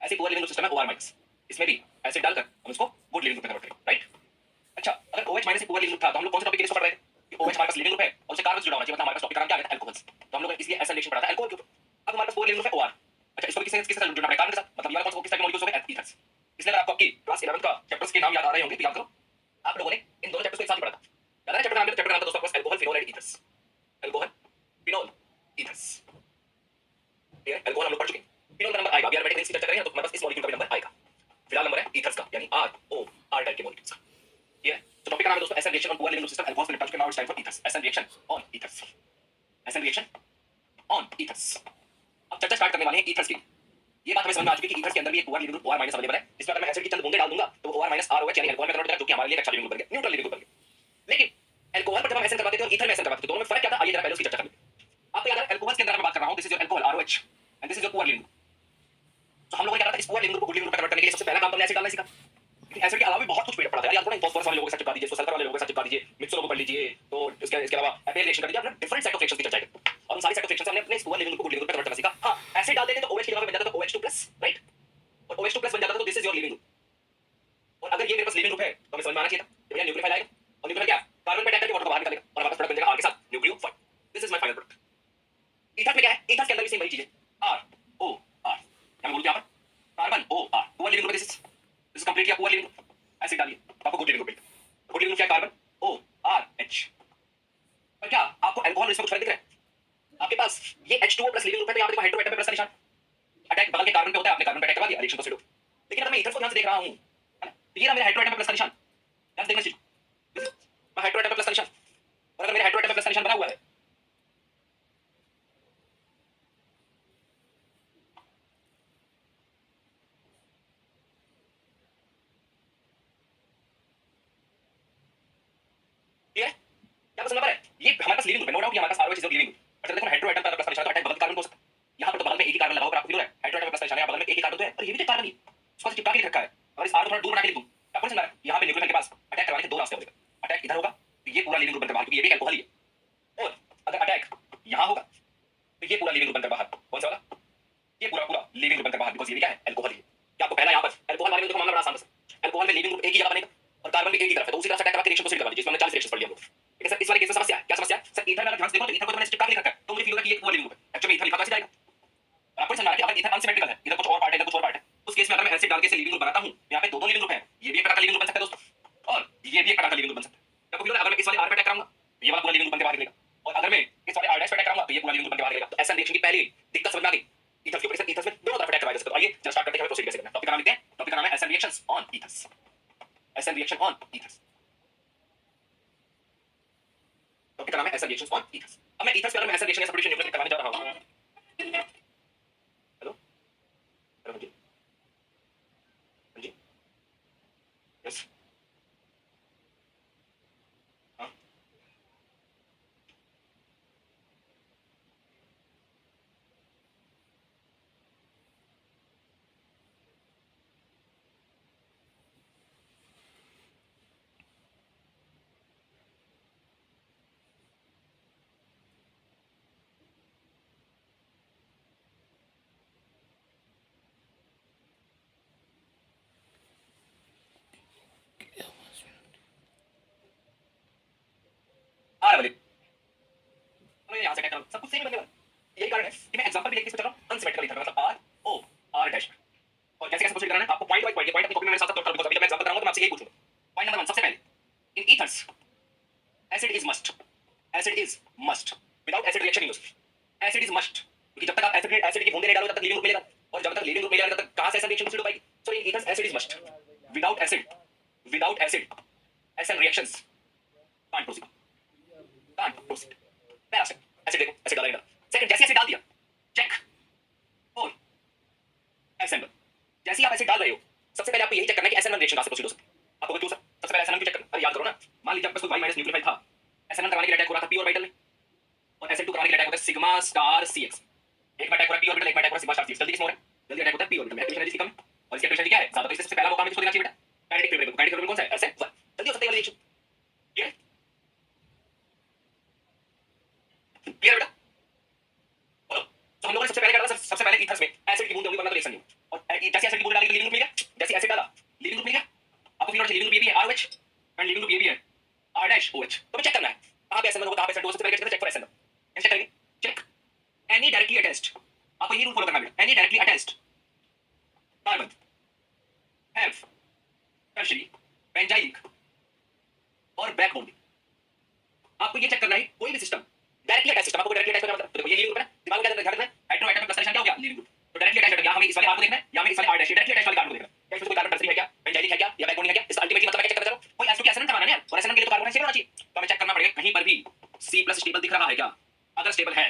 ऐसे poor leaving group system है OR minus, इसमें भी एसिड डालकर हम इसको गुड लिविंग ग्रुप में कन्वर्ट करेंगे, राइट। अच्छा, अगर OH माइनस एक पुअर लिविंग ग्रुप था तो हम लोग कौन से टॉपिक के लिए पढ़ रहे थे कि OH हमारे पास लिविंग ग्रुप है और उससे कार्बन जुड़ा होना चाहिए, मतलब हमारे पास टॉपिक का नाम क्या है अल्कोहल्स, तो हम लोग इसलिए ऐसा रिलेशन पढ़ा था अल्कोहल ग्रुप। अब हमारे पास पुअर लिविंग ग्रुप है OR। अच्छा, इसको किसके साथ जुड़ना पड़ेगा, कार्बन के साथ, मतलब ये कौन किस टाइप के मॉलिक्यूल्स हो गए, ईथर्स। इसलिए अगर आपको आपकी क्लास 11 का चैप्टर्स के नाम याद आ रहे होंगे तो याद करो, आप लोगों ने इन दोनों चैप्टर्स को एक साथ ही पढ़ा था। याद है चैप्टर का नाम? चैप्टर का नाम था दोस्तों आपके पास alcohol, phenol and ethers. Alcohol, phenol, ethers. ठीक है, अल्कोहल हम लोग पढ़ चुके हैं। फिनोल का नंबर आएगा, अभी एरोमेटिक रिंग्स की चर्चा करेंगे तो हमारे पास इस मॉलिक्यूल का भी नंबर आएगा। फिलहाल नंबर है ईथर्स का, यानी ROR टाइप के मॉलिक्यूल्स का। ठीक है, तो टॉपिक का नाम है दोस्तों acid reaction on poor leaving group system, alcohol से निपटा चुके हैं, now it's time for ethers. Acid reaction on ethers, acid reaction on ethers. अब चर्चा स्टार्ट करने वाले हैं ईथर्स की। ये बात हमें समझ में आ चुकी है कि ईथर्स के अंदर भी एक poor leaving group OR minus available है। इसमें अगर मैं एसिड की चंद बूंदे डाल दूंगा तो OR माइनस ROH यानी अल्कोहल में कन्वर्ट हो जाएगा, जो कि हमारे लिए एक अच्छा लिविंग ग्रुप बन गया, न्यूट्रल लिविंग ग्रुप बन गया। लेकिन अल्कोहल पर जब हम एसिड करवाते थे और ईथर में एसिड करवाते थे, दोनों में फर्क क्या था, आइए जरा पहले उसकी चर्चा कर लेते हैं। आपको याद है अल्कोहल के अंदर मैं बात कर रहा हूं, this is your alcohol ROH and this is your poor leaving group. तो हम लोगों ने क्या था, इस पुअर लिविंग ग्रुप को गुड लिविंग ग्रुप में कन्वर्ट करने के लिए सबसे पहला काम तो हमने एसिड डालना सीखा। लेकिन एसिड के अलावा भी बहुत कुछ पढ़ा था यार, आपको ना फॉस्फोरस वाले लोगों के साथ चिपका दीजिए, सल्फर वाले लोगों के साथ चिपका दीजिए, मिक्सर को पढ़ लीजिए, तो इसके अलावा एपेयर रिएक्शन कर दीजिए, आपने डिफरेंट सेट ऑफ रिएक्शंस की चर्चा की और उन सारी सेट ऑफ रिएक्शंस हमने अपने इस पुअर लिविंग ग्रुप को गुड लिविंग ग्रुप में कन्वर्ट करना सीखा। हां, एसिड डालते थे तो OH की जगह पे बन जाता था OH2+, राइट, और OH2+ बन जाता था तो this is your leaving group. और अगर ये मेरे पास लिविंग ग्रुप है तो हमें समझ में आना चाहिए था कि भैया न्यूक्लियोफाइल आएगा और न्यूक्लियोफाइल क्या, कार्बन पे अटैक करके वाटर को बाहर निकालेगा और हमारे पास प्रोडक्ट बन जाएगा R के साथ nucleophile. This is my final product. Ether में क्या है, ईथर के अंदर भी सेम वही चीज है, ROR। क्या बोलूं यहां पर, carbon OR, poor leaving group, this is completely poor leaving group. Acid डालिए तो आपको गुड लिविंग ग्रुप मिलेगा। गुड लिविंग ग्रुप क्या है, कार्बन ORH। पर क्या आपको अल्कोहल में इसमें कुछ फर्क दिख रहा है? आपके पास ये H2O+ लिविंग ग्रुप है तो यहां पे हाइड्रो एटम पे प्लस का निशान, अटैक बगल के कार्बन पे होता है, आपने कार्बन पे अटैक करवा दिया, रिएक्शन प्रोसीड हो। लेकिन अगर मैं ईथर को ध्यान से देख रहा हूं, है ना, तो ये रहा मेरे हाइड्रो एटम पे प्लस का निशान, ध्यान से देखना चाहिए, मैं हाइड्रो एटम पे प्लस का निशान, और अगर मेरे हाइड्रो एटम पे प्लस का निशान बना हुआ है, ठीक है, क्या पसंद नंबर है, ये हमारे पास लिविंग ग्रुप है, नो डाउट ये हमारे पास ROH इज लिविंग ग्रुप। पर देखो हाइड्रो एटम पे प्लस का निशान तो अटैक बगल के कार्बन पे हो सकता है, यहां पर तो बगल में एक ही कार्बन लगा होगा, आपको फील हो रहा है, हाइड्रो एटम पे प्लस का निशान है, बगल में एक ही कार्बन तो है, और ये भी तो कार्बन ही उसको चिपका के लिख रखा है, और इस R को थोड़ा दूर बना के लिख दूं, क्या समझ में आ रहा है, यहां पे न्यूक्लियोफाइल के पास अटैक करवाने के दो रास्ते होंगे, अटैक इधर होगा तो ये पूरा लिविंग ग्रुप बनकर बाहर, क्योंकि ये भी अल्कोहल ही है, और अगर अटैक यहां होगा तो ये पूरा लिविंग ग्रुप बनकर बाहर, कौन सा वाला, ये पूरा पूरा लिविंग ग्रुप बनकर बाहर, बिकॉज़ ये भी क्या है, अल्कोहल ही है। क्या आपको पहला यहां पर अल्कोहल बारे में देखो मामला बड़ा आसान है, अल्कोहल में लिविंग ग्रुप एक ही जगह बनेगा और कार्बन भी एक ही तरफ है, तो उसी तरह से अटैक करवा के रिएक्शन प्रोसीड करवा दीजिए, इसमें हमने 40 रिएक्शंस पढ़ लिया हम लोग। लेकिन सर इस वाले केस में समस्या है, क्या समस्या है सर, ईथर में अगर ध्यान से देखो तो ईथर को तो मैंने चिपका के लिख रखा है, तो मुझे फील होगा कि ये पूरा लिविंग ग्रुप है, एक्चुअली ईथर लिखा कैसे जाएगा, और आपको समझ आ रहा है कि अगर ईथर अनसिमेट्रिकल है, इधर कुछ और पार्ट है, इधर कुछ और पार्ट है, उस केस में अगर मैं एसिड डाल के इसे लिविंग ग्रुप बनाता हूं, यहां पे दो लिविंग ग्रुप है, ये भी एक प्रकार का लिविंग ग्रुप बन सकता है दोस्तों, और ये भी एक प्रकार का लिविंग ग्रुप बन सकता है। आपको फील हो रहा है, अगर मैं इस वाले R पे अटैक करूंगा तो ये वाला पूरा लिविंग ग्रुप बनकर बाहर निकलेगा, और अगर मैं इस वाले R' पे अटैक करूंगा तो ये पूरा लिविंग ग्रुप बनकर बाहर निकलेगा। तो ऐसा रिएक्शन की पहली दिक्कत समझ में आ गई ईथर के ऊपर, ईथर में दोनों तरफ अटैक करवाया जा सकता है। आइए जरा स्टार्ट करते हैं, हमें प्रोसीड कैसे करना है। टॉपिक का नाम लिखते हैं, टॉपिक का नाम है acid reactions on ethers, acid reaction on ethers, topic का नाम है एसिड रिएक्शंस ऑन ईथर्स। अब मैं ईथर्स के अंदर में एसिड रिएक्शन या सब्स्टिट्यूशन न्यूक्लियोफाइल करवाने जा रहा हूं। हेलो हेलो जी, हाँ जी, यस, हाँ, आ रहा है, मैं यहां से अटैक करूंगा, सब कुछ सेम बनने वाला है। यही कारण है कि मैं एग्जांपल भी लेके इसमें चल रहा हूं अनसिमेट्रिकल ईथर, मतलब ROR डैश, और कैसे कैसे प्रोसीड करना है आपको पॉइंट बाय पॉइंट, ये पॉइंट अपनी कॉपी में मेरे साथ साथ नोट करो, बिकॉज़ अभी जब मैं एग्जांपल कराऊंगा तो मैं आपसे यही पूछूंगा। पॉइंट नंबर 1, सबसे पहले in ethers acid is must, acid is must, without acid reaction use, acid is must, क्योंकि जब तक आप एसिड की बूंदे नहीं डालोगे तब तक लिविंग ग्रुप मिलेगा, और जब तक लिविंग ग्रुप मिलेगा तब तक कहां से एसिड रिएक्शन प्रोसीड हो पाएगी। So in ethers acid is must, without acid acid reactions can't proceed, can't proceed. पहला स्टेप, एसिड देखो, एसिड डाला, सेकंड जैसे एसिड डाल दिया, चेक और असेंबल। जैसे आप एसिड डाल रहे हो सबसे पहले आपको यही चेक करना है कि SN1 रिएक्शन कहां से प्रोसीड हो सकती है। आपको क्यों सर, सबसे पहले SN1 को चेक करना, अरे याद करो ना, मान लीजिए आपके पास कोई Y- न्यूक्लियोफाइल था, SN1 करवाने के लिए अटैक हो रहा था p ऑर्बिटल में, और SN2 करवाने के लिए अटैक होता है सिग्मा स्टार CX। एक में अटैक हो रहा है p ऑर्बिटल, एक में अटैक हो रहा है सिग्मा स्टार CX, जल्दी किसमें हो रहा है, जल्दी अटैक होता है p ऑर्बिटल में, एक्टिवेशन एनर्जी कम है, और इसकी एक्टिवेशन क्या है ज्यादा, तो इससे सबसे पहला मौका हमें किसको देना चाहिए बेटा, काइनेटिक इक्विलिब्रियम। काइनेटिक इक्विलिब्रियम कौन सा है, SN1, जल्दी हो सकता है ये वाला रिएक्शन, ठीक है, क्लियर बेटा, बोलो। तो हम लोगों ने सबसे पहले क्या करना, सबसे पहले ईथर्स में एसिड की बूंद होंगी वरना तो रिएक्शन नहीं होगा, और जैसे एसिड की अगर स्टेबल है,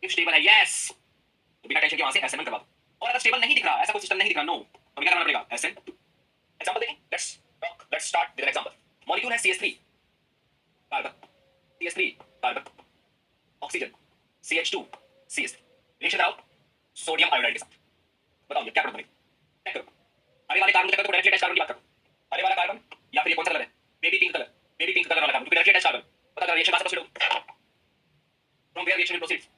इफ स्टेबल है, यस, तो बिना टेंशन के वहां से एसएन करवा दो। और अगर स्टेबल नहीं दिख रहा, ऐसा कोई सिस्टम नहीं दिख रहा, नो, तो क्या करना पड़ेगा, एसएन। एग्जांपल देखें, let's start with an example. Molecule है CH3 carbon, CH3 carbon, oxygen, CH2 CH3, reaction कराओ सोडियम आयोडाइड के साथ। बताओ ये क्या प्रोडक्ट बनेगा, चेक करो। हरे वाले कार्बन को डायरेक्टली अटैच कार्बन की बात करो, हरे वाला कार्बन या फिर ये कौन सा कलर है, baby pink colour, baby pink colour वाला कार्बन, डायरेक्टली अटैच कार्बन। पता कर रिएक्शन कहां से प्रोसीड होगा, from where reaction will proceed.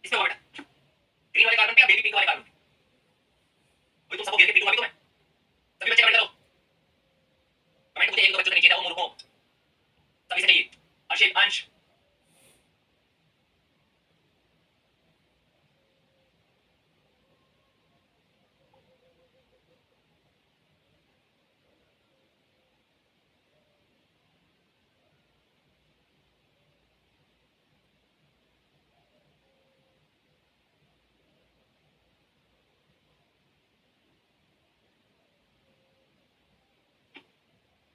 इसमें होगा बेटा, ग्रीन वाले कार्बन पे या बेबी पिंक वाले कार्बन पे, कोई तुम सबको घेर के पीटूंगा भी तो मैं। सभी बच्चे कमेंट करो, कमेंट मुझे एक दो बच्चों से नीचे जाओ, मूर्खों सभी से चाहिए। अर्शित, अंश,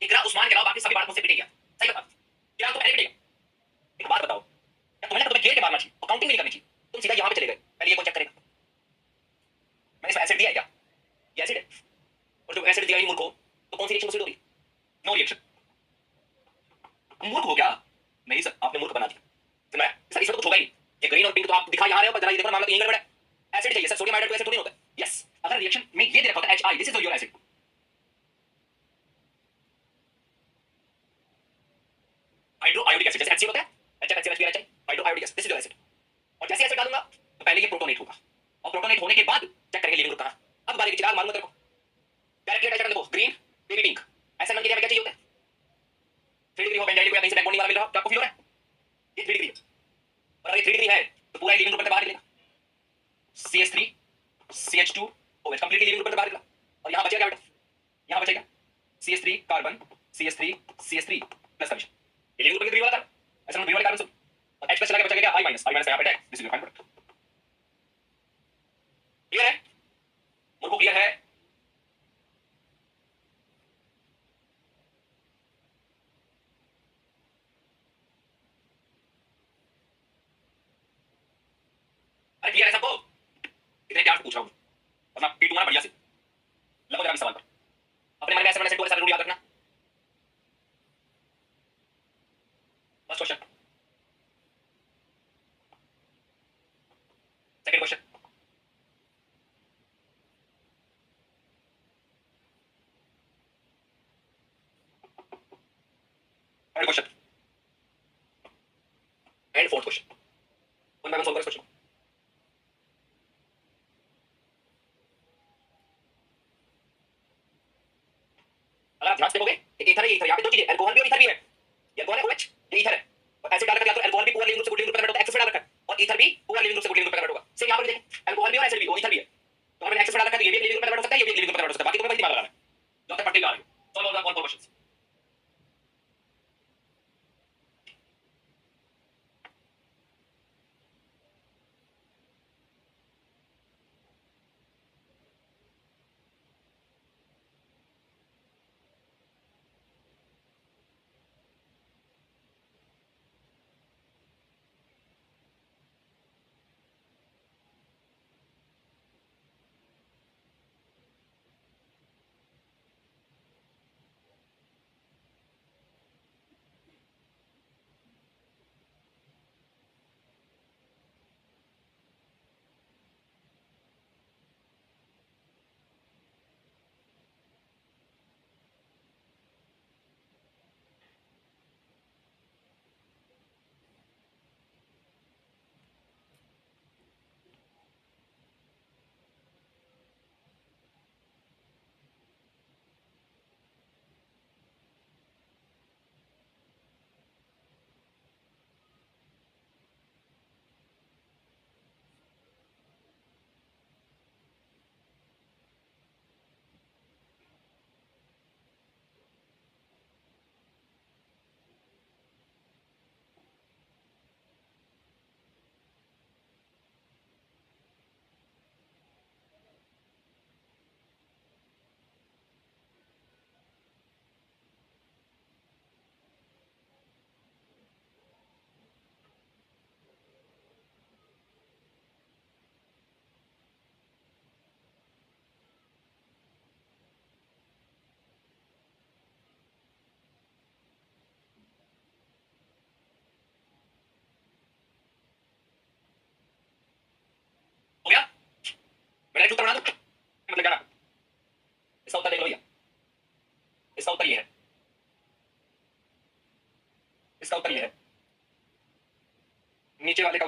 इकरा, उस्मान के अलावा बाकी सभी बात मुझसे पिटेगा, सही बता, क्या तो पहले पिटेगा। एक बात बताओ, क्या तुम्हें लगता है घेर के मारना चाहिए, काउंटिंग नहीं करनी चाहिए, तुम सीधा यहां पे चले गए, पहले ये कौन चेक करेगा, मैंने इसमें एसिड दिया है क्या, ये एसिड है, और जो एसिड दिया ही मूर्ख हो, तो कौन सी रिएक्शन प्रोसीड होगी, नो रिएक्शन। मूर्ख हो क्या, नहीं सर आपने मूर्ख बना दिया, फिर मैं सर इसमें तो कुछ होगा ही, ये ग्रीन और पिंक तो आप दिखा यहां रहे हो, जरा ये देखो मामला तो यही गड़बड़ है, एसिड चाहिए सर, सोडियम आयोडाइड को एसिड थोड़ी होता है, यस, अगर रिएक्शन में ये दे रखा होता है HI, this is your acid, hydro iodic acid, जैसे HCl होता है, HFHCl, hydro iodic acid, this is your acid. और जैसे एसिड डालूंगा तो पहले ये प्रोटोनेट होगा, और प्रोटोनेट होने के बाद चेक करेंगे लिविंग ग्रुप कहां। अब बारी चिराग मालूम तेरे को, डायरेक्टली अटैच करने को, ग्रीन बेबी पिंक, SN1 के लिए हमें क्या चाहिए होता है, 3 डिग्री हो, बेंजाइल को या कहीं से बैक बॉन्डिंग वाला मिल रहा हो, तो आपको फील हो रहा है ये 3 डिग्री है, और अगर ये 3 डिग्री है तो पूरा लिविंग ग्रुप बाहर निकलेगा, CH3 CH2 OH, completely leaving group बाहर निकला, और यहां बचेगा क्या बेटा, यहां बचेगा CH3 carbon, CH3 CH3 plus commission, ये लिविंग ग्रुप के 3 वाला कार्बन, SN1 3 वाले कार्बन सब, और H प्लस चला गया, बचा क्या, I माइनस, यहां पे attack, this is your final product. Clear है, मुझको क्लियर है। अरे क्लियर है सबको, इतने प्यार से पूछ रहा हूं, और मैं पीटूंगा ना बढ़िया से, लगो जरा इस सवाल पर, अपने मन में ऐसे टू ऐसा रूल याद रखना। First question, second question, third question and fourth question, one by one solve करो इस क्वेश्चन। अगर आप ध्यान से देखोगे, एक ईथर है, ईथर, यहां पे दो चीजें, अल्कोहल भी और ईथर भी है, ये अल्कोहल है OH, ये ईथर है, और एसिड डाल कर या तो अल्कोहल भी पूरा लिविंग ग्रुप से गुड लिविंग ग्रुप में कन्वर्ट होता है, एक्सेस में डाल रखा है, और ईथर भी पूरा लिविंग ग्रुप से गुड लिविंग ग्रुप में कन्वर्ट होगा, सेम यहां पर भी देखें, अल्कोहल भी और एसिड भी, वो ईथर भी है, तो हमने एक्सेस में डाल रखा है, तो ये भी लिविंग ग्रुप में कन्वर्ट हो सकता है, ये भी लिविंग ग्रुप में कन्वर्ट हो सकता है, बाकी तुम्हें बस दिमाग लगाना है, जब तक पढ़ते जा रहे हो, सॉल्व ऑल फोर क्वेश्चंस।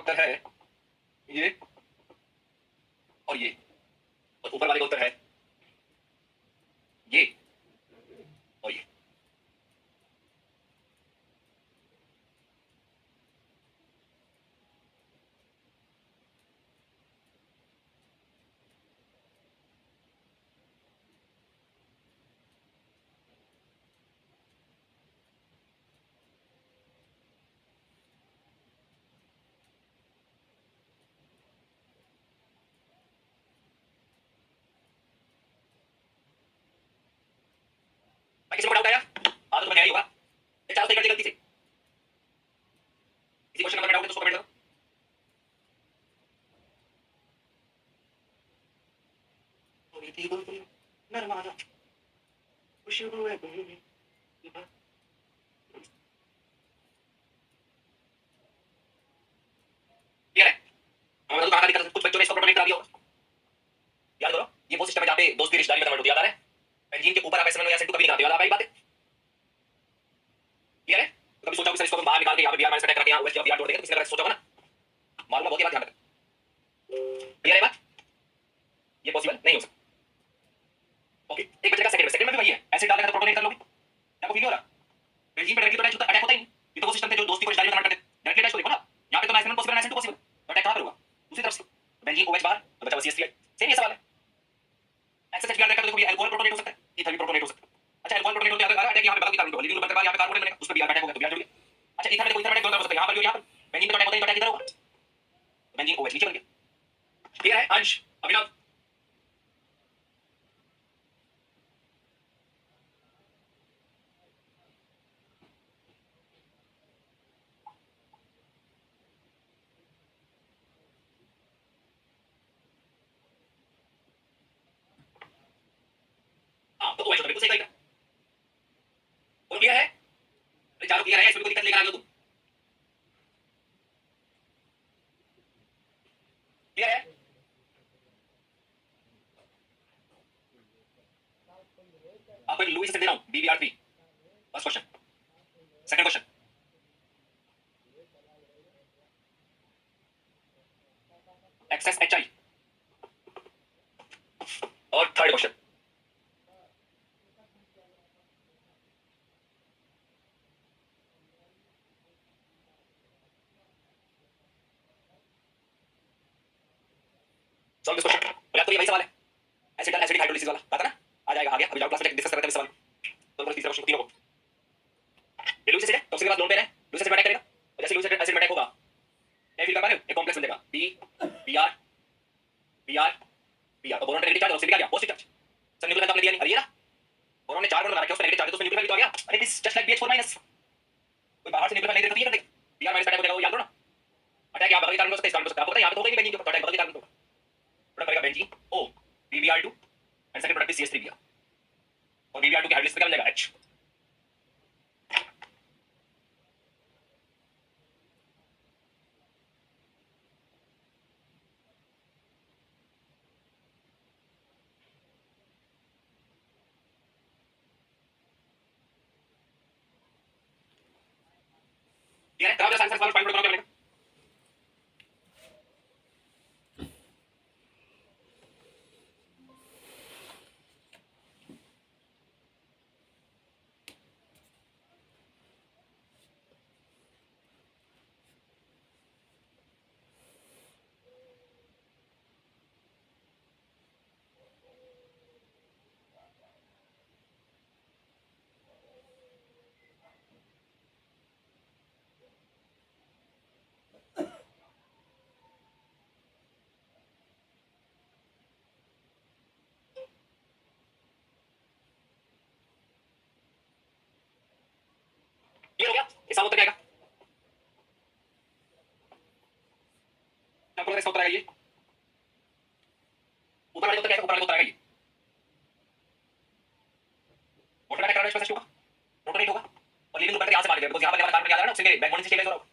उत्तर है ये और ये, और ऊपर वाले का उत्तर है ये और ये। भाई किसी को डाउट आया? आधा तो मैं ही होगा। ये चारों सही कर दी गलती से। किसी क्वेश्चन नंबर में डाउट है तो उसको कमेंट करो। नरमाना खुशबू है क्लियर है? हमें तो कहां दिक्कत, कुछ बच्चों ने इसको प्रोटोटाइप करा दिया होगा। याद करो, ये वो सिस्टम है जहां पे दोस्ती रिश्तेदारी में कन्वर्ट होती है, याद आ रहा है? बेंजीन के ऊपर आप SN1 या SN2 कभी नहीं कराते, याद आ रहा है बात? क्लियर है? तो कभी सोचा होगा सर इसको हम बाहर निकाल के यहां पे Br- अटैक करके यहां OH या Br जोड़ देंगे, तो किसने सोचा होगा ना? मालूम है बहुत, ये बात ध्यान रखना। क्लियर है बात? ये पॉसिबल नहीं हो सकता। ओके, एक बचेगा सेकंड में भी वही है, एसिड डालकर तो प्रोटोनेट कर लोगे। आपको फील हो रहा? बेंजीन पे डायरेक्टली तो अटैक होता ही नहीं। ये तो वो सिस्टम थे जो दोस्ती को रिश्तेदारी में कन्वर्ट करते, डायरेक्टली अटैच को देखो ना। यहां पे तो ना SN1 पॉसिबल ना SN2 पॉसिबल, तो अटैक कहां पर होगा? दूसरी तरफ से। बेंजीन OH बाहर तो बचा CH3। सेम ये सवाल है। एक्सेस HBr अटैक तो देखो ये अल्कोहल प्रोटोनेट हो सकता है, इथाइल प्रोटोनेट हो सकता है। अच्छा, अल्कोहल प्रोटोनेट होते हैं अटैक यहां पे बाकी कार्बन को लीविंग ग्रुप बनने के बाद यहां पे कार्बन बनेगा, उस पे Br अटैक होगा तो Br जुड़ गया। अच्छा, इथर में देखो, इथर में अटैक दोनों तरफ हो सकता है, यहां पर भी और यहां पर। बेंजीन पे तो अटैक होता है तो अटैक इधर होगा, बेंजीन OH नीचे बन गया। क्लियर है अंश? अभिनव? हां, तो OH तो बिल्कुल सही करेगा। और क्लियर है? अरे चारों क्लियर है, इसमें कोई दिक्कत लेकर आ गए हो तुम? क्लियर है? आपको एक लुईस एसिड दे रहा हूं, BBr3। First question. Second question, XSHI। और third question, solve this question. बोला तो ये वही सवाल है, एसिड एसिडिक हाइड्रोलिसिस वाला था ना? आ जाएगा, आ गया। अभी डाउट क्लास में डिस्कस कर रहे थे इस सवाल। तो तीसरा क्वेश्चन तीनों को, ये लुईस एसिड है तो उसके बाद लोन पेयर है, लुईस एसिड अटैक करेगा, और जैसे लुईस एसिड अटैक होगा, क्या फील कर पा रहे हो? एक कॉम्प्लेक्स बन जाएगा, B Br Br, तो बोरोन पे नेगेटिव चार्ज और ऑक्सीजन क्या आ गया? Positive charge. सर न्यूक्लियर आपने दिया नहीं, अरे ये ना, बोरोन ने 4 बॉन्ड बना रखे, उस पे नेगेटिव चार्ज है तो उसमें न्यूक्लियर वैल्यू तो आ गया। अरे this just like BH4 minus. कोई बाहर से न्यूक्लियर नहीं देता तो ये कर देगा, Br माइनस अटैक हो जाएगा, वो याद रखो ना। अटैक यहां बगल के कारण हो सकता है, इस कारण हो सकता है, आपको पता है यहां पे तो होगा ही नहीं बेंजीन, तो अटैक बगल के कारण होगा। प्रोडक्ट करेगा benzene O BBr2 and second product is CH3Br, और BBr2 की हाइड्रोलिसिस पे क्या बन जाएगा? H। ये है कराओ, साइंस वाला पॉइंट बनाओ, क्या बनेगा? ये हो गया, इसका उत्तर क्या आएगा? आपको इसका उत्तर आएगा ये, ऊपर वाले का उत्तर क्या है? ऊपर वाले का उत्तर आएगा ये, मोटर अटैक कराना इसमें होगा, रोटेट होगा, और लीविंग ग्रुप यहां से मार देगा, बिकॉज़ यहां पर कार्बन याद है ना, उससे बैकबोन से स्टेबलाइज हो रहा है।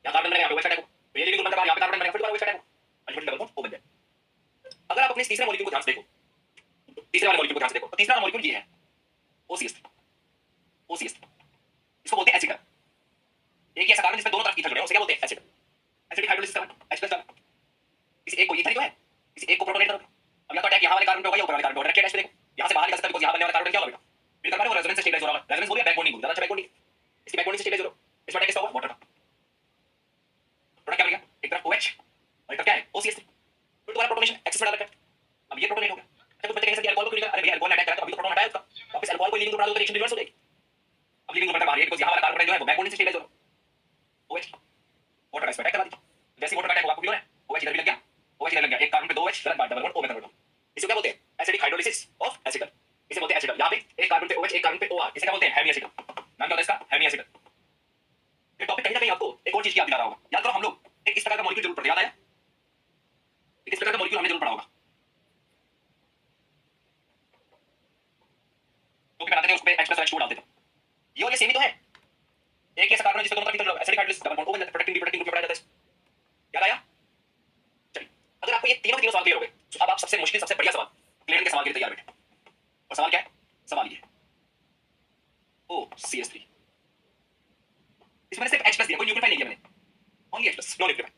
यहां कार्बन बनेगा, यहां पे OH अटैक हो, तो ये लीविंग ग्रुप यहां पे कार्बन बनेगा, फिर दोबारा OH अटैक हो, अल्टीमेटली डबल बॉन्ड हो बन जाए। अगर आप अपने तीसरे मॉलिक्यूल को ध्यान से देखो, तीसरे वाले मॉलिक्यूल को ध्यान से देखो, तो तीसरा मॉलिक्यूल ये है, OCS3। OCS3 इसको बोलते हैं एसिड। एक ही ऐसा कार्बन जिसमें दोनों तरफ ईथर जुड़े हैं, उसे क्या बोलते हैं? एसिड। एसिडिक हाइड्रोलिसिस करो, H+ डालो, किसी एक को ईथर ही तो है, किसी एक को प्रोटोनेट करोगे। अब या तो अटैक यहाँ वाले कार्बन पे होगा या ऊपर वाले कार्बन पे होगा, डायरेक्ट देखो यहाँ से बाहर निकल सकता है, बिकॉज़ यहाँ बनने वाला कार्बन क्या होगा बेटा, फिर कर पा रहे हो रेजोनेंस से स्टेबलाइज हो रहा होगा, रेजोनेंस बोलिए बैक बॉन्डिंग बोलिए, ज्यादा अच्छा बैक बॉन्डिंग, इसकी बैक बॉन्डिंग से स्टेबलाइज हो रहा है, इसमें अटैक किसका होगा, वाटर का, प्रोडक्ट क्या बनेगा, एक तरफ OH और एक तरफ क्या है OCH3, फिर दोबारा प्रोटोनेशन एक्सेस में डाल रखा है, अब ये प्रोटोनेट हो गया। अच्छा कुछ बच्चे कहेंगे सर अल्कोहल को क्यों नहीं करा, अरे भैया अल्कोहल ने अटैक करा तो अभी तो प्रोटॉन हटाया उसका, वापस अल्कोहल को लीविंग ग्रुप बना दो तो रिएक्शन रिवर्स हो जाएगी। अब लीविंग ग्रुप बनता बाहर है, बिकॉज़ यहाँ वाला कार्बन जो है वो बैक बॉन्डिंग से स्टेबलाइज हो रहा है, OH वाटर का अटैक करा दीजिए, जैसे वाटर का अटैक होगा आपको क्लियर है, OH इधर भी लग गया, OH इधर लग गया, एक कार्बन पे 2 OH गलत बात, डबल बॉन्ड O में कन्वर्ट हो, इसे क्या बोलते हैं एसिडिक हाइड्रोलिसिस ऑफ एसिटल, इसे बोलते हैं एसिटल। यहाँ पे एक कार्बन पे OH एक कार्बन पे OR, इसे क्या बोलते हैं हेमी एसिटल, नाम क्या होता है इसका हेमी एसिटल। ये टॉपिक कहीं ना कहीं आपको एक और चीज की याद दिला रहा होगा, याद करो हम लोग एक इस प्रकार का मॉलिक्यूल जरूर पढ़ते, याद आया, एक इस प्रकार का मॉलिक्यूल हमने जरूर पढ़ा होगा, तो क्या बनाते थे उस पे H+OH2 डालते थे, ये और ये सेम ही तो है, एक ऐसा कार्बन है जिसपे दोनों तरफ ether acidic hydrolysis double bond O बन जाता है, प्रोटेक्टिंग ग्रुप में पढ़ाया जाता है, याद आया। चलिए अगर आपको ये तीनों के तीनों सवाल क्लियर हो गए तो अब आप सबसे मुश्किल सबसे बढ़िया सवाल क्लियर के सवाल के लिए तैयार बैठे, और सवाल क्या है, सवाल ये OCH3, इसमें सिर्फ H+ दिया, कोई न्यूक्लियोफाइल नहीं दिया मैंने, only H+, no nucleophile.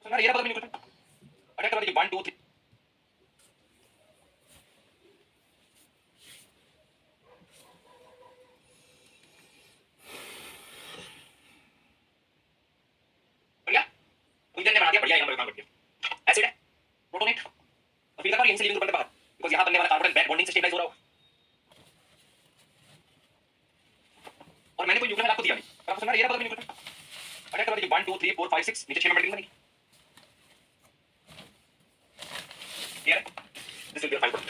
Sir ये पता नहीं कुछ अटैक करवा दीजिए 1 2 3 बढ़िया, मुझे ने बना दिया बढ़िया, यहाँ पर काम कर दिया, एसिड है प्रोटोनेट और फिर यहीं से लीविंग ग्रुप बनते बाहर, बिकॉज़ यहाँ बनने वाला कार्बन बैक बॉन्डिंग से स्टेबलाइज हो रहा होगा, और मैंने कोई न्यूक्लियोफाइल आपको दिया नहीं, और आपको समझ ये पता नहीं कुछ अटैक करवा दीजिए 1 2 3 4 5 6 नीचे 6 नंबर लिखनी क्लियर है, this will be a file product,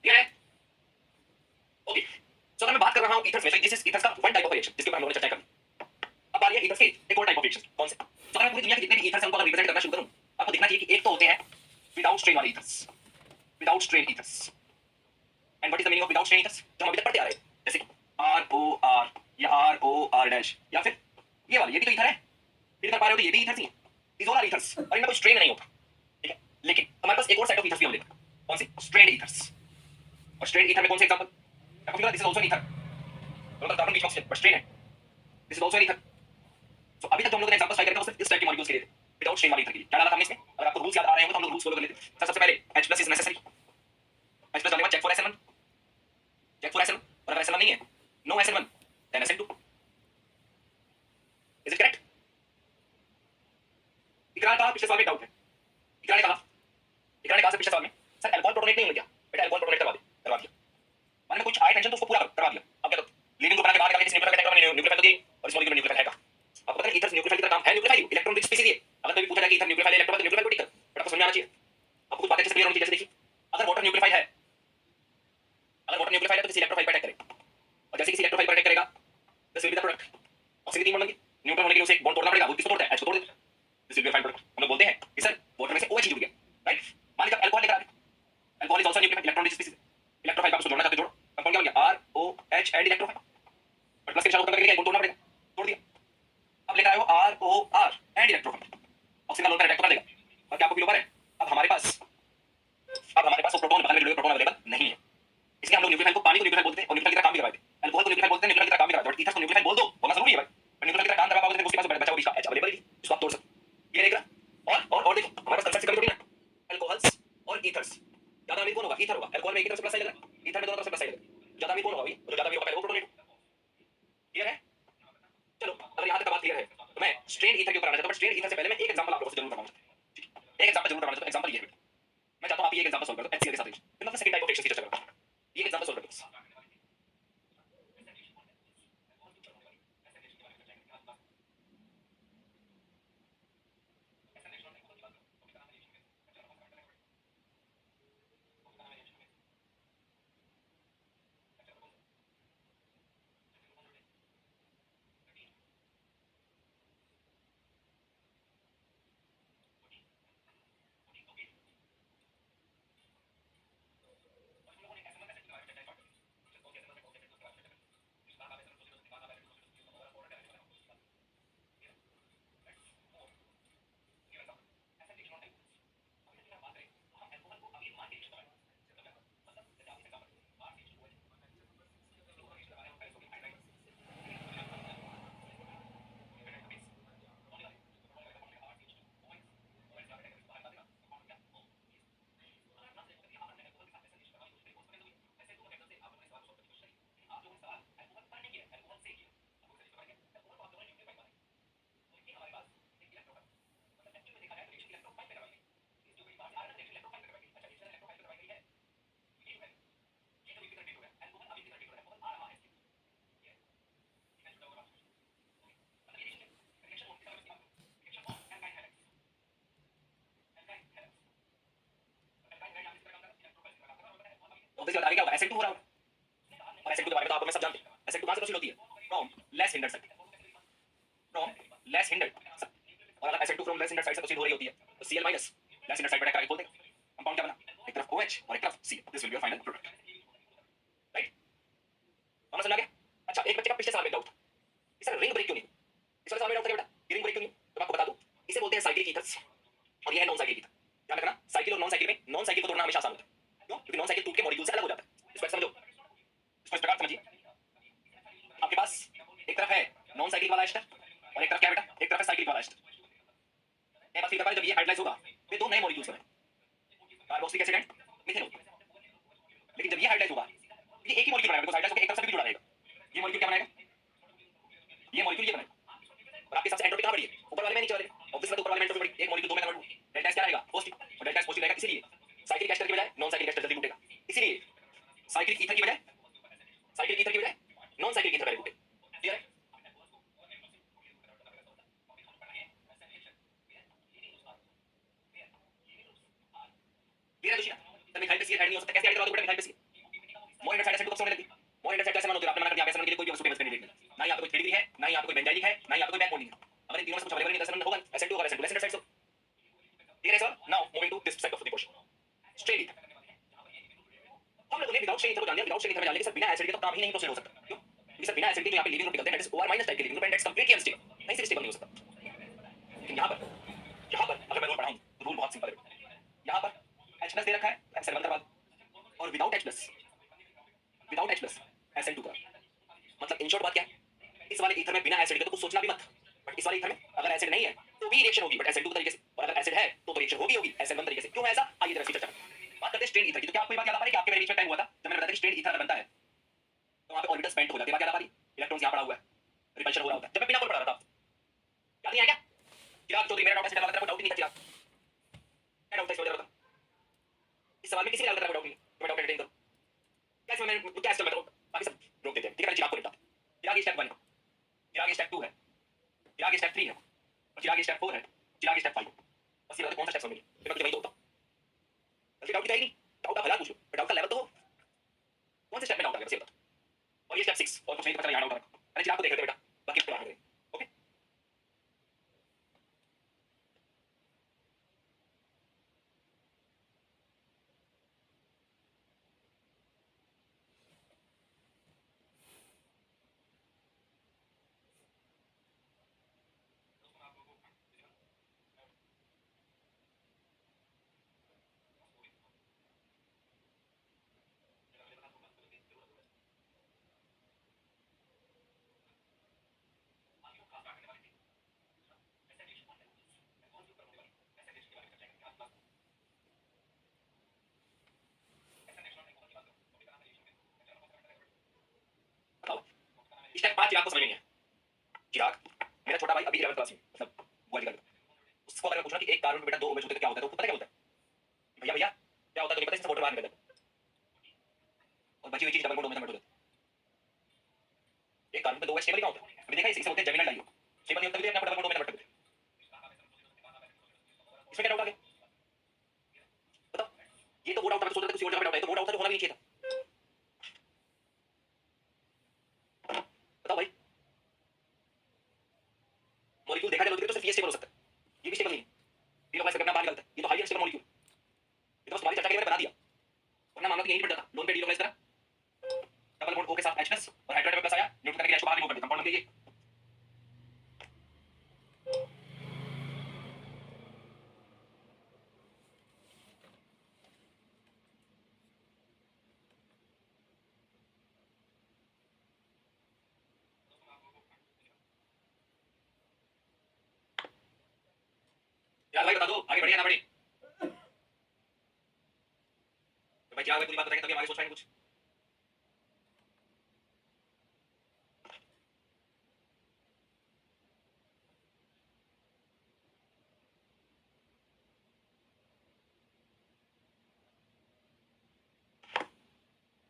clear है। ओके सो अगर मैं बात कर रहा हूं ईथर्स में, दिस इज ईथर्स का वन टाइप ऑफ रिएक्शन जिसके ऊपर हम लोगों ने चर्चा करी, अब आ रही है ईथर्स के एक और टाइप ऑफ रिएक्शन, कौन से, तो अगर मैं पूरी दुनिया के जितने भी ईथर्स हैं उनको अगर रिप्रेजेंट करना शुरू करूं, आपको दिखना चाहिए कि एक तो होते हैं विदाउट स्ट्रेन वाले ethers, without strain ethers, and what is the meaning of without strain ethers, जो हम अभी तक पढ़ते आ रहे हैं, जैसे ROR या ROR डैश, या फिर ये वाला, ये भी तो ईथर है, फिर कर पा रहे हो तो ये भी ईथर ही है, दीस ऑल आर ईथर्स, और इनमें कोई स्ट्रेन नहीं होता, ठीक है, लेकिन हमारे पास एक और सेट ऑफ ईथर्स भी होंगे, कौन से, स्ट्रेन्ड ईथर्स, और स्ट्रेन्ड ईथर में कौन से एग्जांपल, आपको this is also an ether, दोनों कार्बन बीच में ऑक्सीजन बट स्ट्रेन है, this is also an ether, so अभी तक जो हम लोगों ने एग्जांपल्स ट्राई करे थे वो सिर्फ इस टाइप के मॉलिक्यूल्स के लिए थे, विदाउट स्ट्रेन वाले ईथर के लिए क्या डाला था हमने इसमें, अगर आपको रूल्स याद आ रहे हो तो हम लोग रूल्स फॉलो कर लेते हैं, सर सबसे पहले H+ इज नेसेसरी, H+ डालने के बाद check for SN1, check for SN1, और अगर SN1 नहीं है, no SN1 then SN2, is it correct. Iqra का पिछले सवाल में डाउट है, इकरा ने कहा पिछले सवाल में सर अल्कोहल प्रोटोनेट नहीं हो गया, बेटा अल्कोहल प्रोटोनेट करवा दिया, मैंने कुछ आया टेंशन तो उसको पूरा करवा दिया, अब क्या लीविंग ग्रुप बना के बाहर निकाल के न्यूक्लियोफाइल अटैक करवा, न्यूक्लियोफाइल तो दी और इस मॉलिक्यूल में न्यूक्लियोफाइल है का, आपको पता है ईथर न्यूक्लियोफाइल की तरह काम है, न्यूक्लियोफाइल इलेक्ट्रॉन रिच स्पीशीज है, अगर कभी पूछा जाए कि ईथर न्यूक्लियोफाइल है इलेक्ट्रॉन, तो न्यूक्लियोफाइल को टिक कर, बट आपको समझ में आना चाहिए, आपको कुछ बातें अच्छे से क्लियर होनी चाहिए, जैसे देखिए अगर वाटर न्यूक्लियोफाइल है, अगर वाटर न्यूक्लियोफाइल है तो किसी इलेक्ट्रोफाइल पर अटैक करेगा, और जैसे किसी इलेक्ट्रोफाइल पर अटैक करेगा this will be the product, oxygen 3 bond होंगे, न्यूट्रॉन होने के लिए उसे एक बॉन्ड तोड़ना पड़ेगा, वो किसको तोड़ता है, H को तोड़ देता है, this will be a fine product. हम लोग बोलते हैं कि सर वाटर में से OH जुड़ गया, राइट, मान लीजिए अल्कोहल लेकर आ गए, alcohol is also nucleophile electron rich species, electrophile का उसको जोड़ना चाहते जोड़ो, कंपाउंड क्या बन गया ROH and electrophile, but plus के निशान ऊपर करके एक बॉन्ड तोड़ना पड़ेगा, तोड़ दिया, अब लेकर आए हो ROR एंड इलेक्ट्रोफाइल, ऑक्सीजन का लोन पर अटैक तो कर देगा, ईथर्स। ज्यादा अमीर कौन होगा? ईथर होगा। अल्कोहल में एक ही तरफ से प्लस साइन लगा, ईथर में दोनों तरफ से प्लस साइन लगा। ज्यादा अमीर कौन होगा भाई? जो ज्यादा अमीर होगा पहले वो प्रोटोनेट। क्लियर है? चलो अगर यहां तक बात क्लियर है तो मैं स्ट्रेन ईथर के ऊपर आना चाहता हूं, बट स्ट्रेन ईथर से पहले मैं एक एग्जांपल आप लोगों से जरूर करवाना चाहता हूं। एक एग्जांपल जरूर करवाना चाहता हूं। एग्जांपल ये है, मैं चाहता हूं आप ये एग्जांपल सॉल्व कर दो एचसीएल के साथ। फिर मैं सेकंड टाइप ऑफ रिएक्शन की चर्चा करूंगा। ये एग्जांपल सॉल्व कर दो। ऑब्वियसली बता रही क्या होगा? एसिड 2 हो रहा होगा। और एसिड 2 के बारे में तो आपको मैं सब जानते हैं। एसिड 2 कहां से प्रोसीड होती है? From less hindered side, from less hindered. और अगर acid 2 from less hindered side से प्रोसीड हो रही होती है तो Cl minus less hindered side पर अटैक करके खोल देगा। कंपाउंड क्या बना? एक तरफ OH और एक तरफ C। This will be your final product. Right? समझ में आ गया? अच्छा, एक बच्चे का पिछले साल में डाउट था कि सर रिंग ब्रेक क्यों नहीं? इस वाले साल में डाउट था कि बेटा रिंग ब्रेक क्यों नहीं? तो मैं आपको बता दूं, इसे बोलते हैं साइक्लिक ईथर्स और ये है नॉन साइक्लिक ईथर। ध्यान रखना, साइकिल और नॉन साइकिल में नॉन साइकिल को तोड़ना हमेशा आसान होता है। क्यों? क्योंकि नॉन साइकिल टूट के मॉलिक्यूल से अलग हो जाता है। इसको समझो, इसको इस प्रकार समझिए। आपके पास एक तरफ है नॉन साइक्लिक वाला एस्टर और एक तरफ क्या बेटा? एक तरफ है साइक्लिक वाला एस्टर। ये बात फील कर पा रहे? जब ये हाइड्राइज होगा फिर दो नए मॉलिक्यूल्स बने, कार्बोक्सिलिक एसिड एंड मिथेनॉल। लेकिन जब ये हाइड्राइज होगा ये एक ही मॉलिक्यूल बनाएगा, बिकॉज़ हाइड्राइज होकर एक तरफ से भी जुड़ा रहेगा। ये मॉलिक्यूल क्या बनाएगा? ये मॉलिक्यूल ये बनाएगा। और आपके हिसाब से एंट्रोपी कहां बढ़ी है? ऊपर वाले में, नीचे वाले में? ऑब्वियसली ऊपर वाले में एंट्रोपी बढ़ी। एक मॉलिक्यूल दो में कन्वर्ट हुआ, डेल्टा एस क्या रहेगा? पॉजिटिव। और डेल्टा एस पॉजिटिव रहेगा इसीलिए साइक्लिक एस्टर की बजाय नॉन साइक्लिक एस्टर जल्दी टूटेगा। इसीलिए साइक्लिक ईथर की बजाय नॉन साइक्लिक ईथर पहले टूटेगा। क्लियर है? क्लियर है दोषी? सर मिथाइल पे सी ऐड नहीं हो सकता। कैसे ऐड करवा दो बेटा मिथाइल पे सी? मोर इंडर साइड एसिड को कब सोने लगी? मोर इंडर साइड कैसे मानो? आपने मना कर दिया, ऐसा मानने के लिए कोई भी वस्तु फेमस करने देगी। ना ही यहाँ पे कोई थ्री डिग्री है, ना ही यहाँ पे कोई बेंजाइलिक है, ना ही यहाँ पे कोई बैकबोनिंग है। अगर इन तीनों में से कुछ अवेलेबल नहीं है तो ऐसा होगा एसिड 2 होगा, acid 2 less hinder side. So clear है sir? Now moving to this set of the question. Straight ether. हम लोगों ने विदाउट स्ट्रेन ईथर को जान लिया, विदाउट स्ट्रेन ईथर में जान लिया कि सर बिना एसिड के तो काम ही नहीं प्रोसीड हो सकता। क्यों? क्योंकि सर बिना एसिड के जो यहाँ पे लीविंग ग्रुप निकलते हैं that is OR minus type के leaving group and that's completely unstable. नहीं से स्टेबल नहीं हो सकता। लेकिन यहाँ पर अगर मैं रूल पढ़ाऊं तो रूल बहुत सिंपल है। यहाँ पर H+ दे रखा है, SN1 करवा दो। और विदाउट H+, SN2 का मतलब इन शॉर्ट बात क्या है? इस वाले ईथर में बिना एसिड के तो कुछ सोचना भी मत। बट इस वाले ईथर में अगर एसिड नहीं है तो भी रिएक्शन होगी, बट SN2 तरीके से। और अगर एसिड है तो रिएक्शन होगी SN1 तरीके से। क्यों है ऐसा? आइए जरा इसकी चर्चा करें। बात करते हैं स्ट्रेन ईथर की। तो क्या आपको ये बात याद आ रही है कि आपके मेरे बीच में टाइम हुआ था जब मैंने बताया कि स्ट्रेन ईथर बनता है तो वहां पे ऑर्बिटल स्पेंट हो जाते हैं? बात याद आ रही है? इलेक्ट्रॉन्स यहां पड़ा हुआ है, रिपल्शन हो रहा होता है। जब मैं बिना कोल पढ़ा रहा था, याद नहीं आया क्या? चिराग चौधरी मेरा डाउट है, डाउट नहीं था। चिराग क्या डाउट है इसमें? जरा इस सवाल में किसी ने डाउट नहीं, मैं डाउट एंटरटेन करूं क्या इसमें? मैं क्या स्टेप बताऊं? बाकी सब रोक देते हैं। ठीक है, चिराग को लेता हूं। चिराग स्टेप 1 है, चिराग स्टेप 2 है, चिराग स्टेप 3 है, और चिराग स्टेप 4 है, चिराग स्टेप 5 है। बस ये बताओ कौन सा स्टेप समझ में? मैं वही तो होता हूं। डाउट की नहीं, डाउट आप भला पूछो, डाउट का लेवल तो हो। कौन से स्टेप में डाउट आ गया बस ये बताओ। और ये स्टेप 6 और कुछ नहीं तो पता यहां डाउट आ रहा है। अरे चिराग को देख लेते बेटा, बाकी बात करेंगे। ओके? स्टेप 5 चिराग को समझ में नहीं है। चिराग मेरा छोटा भाई अभी 11th क्लास में, मतलब बुआ जी का लड़का। उसको अगर मैं पूछना कि एक कार्बन में बेटा 2 OH होते तो क्या होता है, तो पता है क्या होता है? भैया भैया क्या होता है तो नहीं पता, इससे वोटर बाहर निकलता है और बची हुई चीज डबल बॉन्ड में कन्वर्ट हो जाती है। एक कार्बन में 2 OH स्टेबल क्या होता है? अभी देखा इसे बोलते हैं जर्मिनल डाइओ। स्टेबल नहीं होता भी अपना डबल बॉन्ड में कन्वर्ट कर देते हैं। इसमें क्या डाउट आ गया बताओ? ये तो वो डाउट था, मैं सोच रहा था किसी और जगह पे डाउट है, तो वो डाउट था जो होना भी नहीं चाहिए था। बताओ भाई, मॉलिक्यूल देखा जाए तो सिर्फ ये स्टेबल हो सकता है, ये भी स्टेबल नहीं है। डिलोक्लाइज करके अपना बाहर निकलता है, ये तो हाईली अनस्टेबल मॉलिक्यूल। ये तो बस तुम्हारी चर्चा के लिए मैंने बना दिया, वरना मामला तो यही पड़ जाता। लोन पे डिलोक्लाइज करा, डबल बॉन्ड O के साथ H+ और हाइड्रोजन प्लस आया, न्यूट्रन करके H को बाहर रिमूव कर दिया, कंपाउंड बन गया ये। यार भाई बता दो आगे बढ़े या ना बढ़े? तो भाई क्या पूरी बात बताएंगे तभी हम आगे सोच पाएंगे कुछ।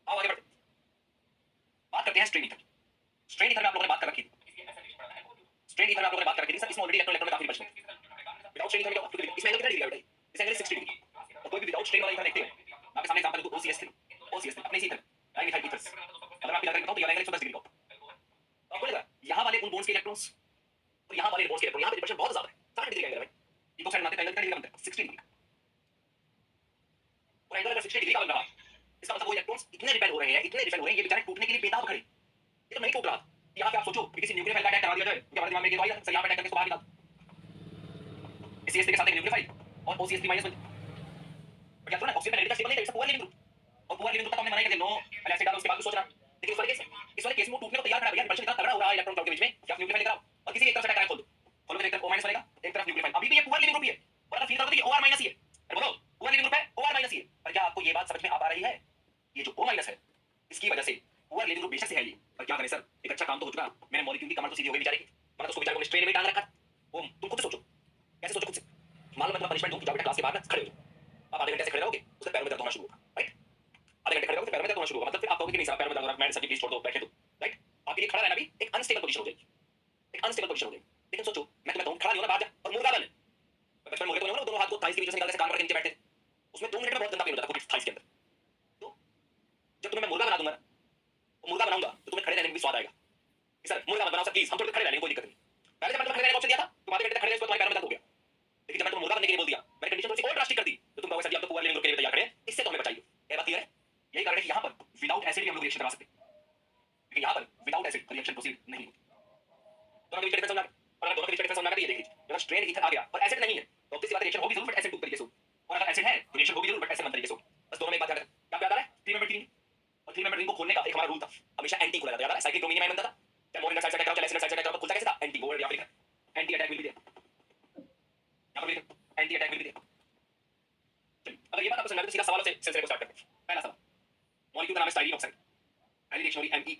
आओ आगे बढ़ते, बात करते हैं स्ट्रेन ईथर। स्ट्रेन ईथर में आप लोगों ने बात कर रखी थी, स्ट्रेन ईथर में आप लोगों ने बात कर रखी थी सर, इसमें ऑलरेडी इलेक्ट्रॉन काफी बच गए। विदाउट स्ट्रेन ईथर में क्या होगा? इसमें एंगल कितना डिग्री है बेटा? इस एंगल 60 डिग्री। और कोई भी विदाउट स्ट्रेन वाला ईथर देखते हैं, आपके सामने एग्जांपल दूं OCS3, OCS3 अपने इसी ईथर डाइमिथाइल ईथर्स। अगर मैं आपको लगा बताऊं तो ये एंगल 110 डिग्री का, तो आपको लगा यहां वाले उन बॉन्ड्स के इलेक्ट्रॉन्स और यहां वाले बॉन्ड्स के इलेक्ट्रॉन, यहां पे रिपल्शन बहुत ज्यादा है, 60 डिग्री का एंगल है भाई। इको साइड बनाते हैं एंगल कितना डिग्री का बनता है? 60 डिग्री। और एंगल अगर 60 डिग्री का बन रहा है, इसका मतलब वो इलेक्ट्रॉन्स इतने रिपेल हो रहे हैं, इतने रिपेल हो रहे हैं, ये बेचारे टूटने के लिए बेताब खड़े। ये तो नहीं टूट रहा। यहाँ पे आप सोचो कि किसी न्यूक्लियर फाइल का अटैक करा दिया जाए, तो हमारे दिमाग में ये तो आएगा सर, यहाँ पे अटैक करके इसको बाहर निकाल। CH3 के साथ एक न्यूक्लियर फाइल और OCS3 माइनस बन, बट यार सुनो ना, ऑक्सीजन का स्टेबल नहीं है, इसका पुअर लिविंग ग्रुप। और पुअर लिविंग ग्रुप का तो हमने मना ही कर दिया, नो एसिड डालो, उसके बाद कुछ सोच रहा। लेकिन इस वाले केस में वो टूटने को तैयार खड़ा है भैया, रिपल्शन इतना तगड़ा हो रहा है इलेक्ट्रॉन क्लाउड के बीच में कि आप न्यूक्लियर फाइल लेकर आओ और किसी एक तरफ से अटैक खोल दो, खोलो तो एक तरफ O- बनेगा, एक तरफ न्यूक्लियर फाइल। अभी भी ये पुअर लिविंग ग्रुप ही है, और अगर फील करोगे तो ये OR- ही है। अरे बोलो पुअर लिविंग ग्रुप है, OR- ही है। पर क्या आपको ये बात समझ में आ पा रही है? ये जो O- है, इसकी वजह से पुअर लिविंग ग्रुप बेशक से है ये, पर क्या करें सर, एक अच्छा काम तो हो चुका, मैंने मॉलिक्यूल की कमर तो सीधी हो गई बेचारे की, वरना तो उसको बेचारे को स्ट्रेन में टांग रखा था। वो तुम खुद से सोचो, कैसे सोचो खुद से। मान लो मैं तुम्हें पनिशमेंट दूं कि जाओ बेटा क्लास के बाहर ना खड़े हो जाओ, आप आधे घंटे से खड़े रहोगे, उससे पैरों में दर्द होना शुरू होगा, राइट? आधे घंटे खड़े रहोगे, पैरों में दर्द होना शुरू होगा, मतलब फिर आप कहोगे कि नहीं सर पैरों में दर्द हो रहा है, मैं सर प्लीज छोड़ दो, बैठे दो, राइट? आपके लिए खड़ा रहना भी एक अनस्टेबल पोजीशन हो जाएगी, एक अनस्टेबल पोजीशन हो जाएगी। लेकिन सोचो मैं तुम्हें कहूं खड़ा नहीं होना, बाहर जा और मुर्गा बन। बचपन में मुर्गे तो नहीं होना, दोनों हाथ को थाइस के बीच से निकाल के कान पर नीचे बैठते थे, उसमें 2 मिनट में बहुत गंदा पेन हो जाता है थाइस के अंदर। तो जब तुम्हें मैं मुर्गा बना दूंगा ना, मुर्गा बनाऊंगा तो तुम्हें खड़े रहने में भी स्वाद आएगा कि सर मुर्गा मत बनाओ सर प्लीज, हम थोड़ी देर खड़े रहने कोई दिक्कत नहीं। पहले जब मैंने तुम्हें खड़े रहने का ऑप्शन दिया था, तुम आधे घंटे तक खड़े रहे, इसको तुम्हारे पैरों में दर्द हो गया। लेकिन जब मैंने तुम्हें मुर्गा बनने के लिए बोल दिया, मैंने कंडीशन थोड़ी सी और ड्रास्टिक कर दी, तो तुम कहोगे सर जी आप तो पुअर लिविंग ग्रुप के लिए तैयार खड़े हैं, इससे तो हमें बचाइए। ये बात क्लियर है? यही कारण है कि यहाँ पर विदाउट एसिड भी हम लोग रिएक्शन करा सकते हैं, लेकिन यहाँ पर विदाउट एसिड रिएक्शन प्रोसीड नहीं होती। दोनों के बीच डिफरेंस समझना है, और अगर दोनों के बीच डिफरेंस समझना है तो ये देखिए, अगर स्ट्रेन ईथर आ गया और एसिड नहीं है तो ऑब्वियसली बात रिएक्शन होगी जरूर, बट एसिड 2 तरीके से होगी, और अगर एसिड है तो रिएक्शन होगी जरूर, बट एसिड 1 तरीके से होगी। बस दोनों में एक बात याद रखना, क्या याद आ रहा है? 3 मेंबर रिंग, और 3 मेंबर रिंग को खोलने का एक हमारा रूल था, हमेशा एंटी खोला जाता है, याद आ रहा है? साइक्लिक ब्रोमीन आयन बनता था, चाहे मोर इन द साइड से अटैक करो, चाहे लेस इन द साइड से अटैक करो, तो खुलता कैसे था? एंटी। वो यहाँ पे लिखा है anti attack will be there, यहाँ पर लिखा anti attack will be there. चलिए अगर ये बात आपको समझ में तो सीधा सवालों से सिलसिले को स्टार्ट करते हैं। पहला सवाल, मॉलिक्यूल का नाम है स्टाइरीन ऑक्साइड, पहली रिएक्शन होगी MEO-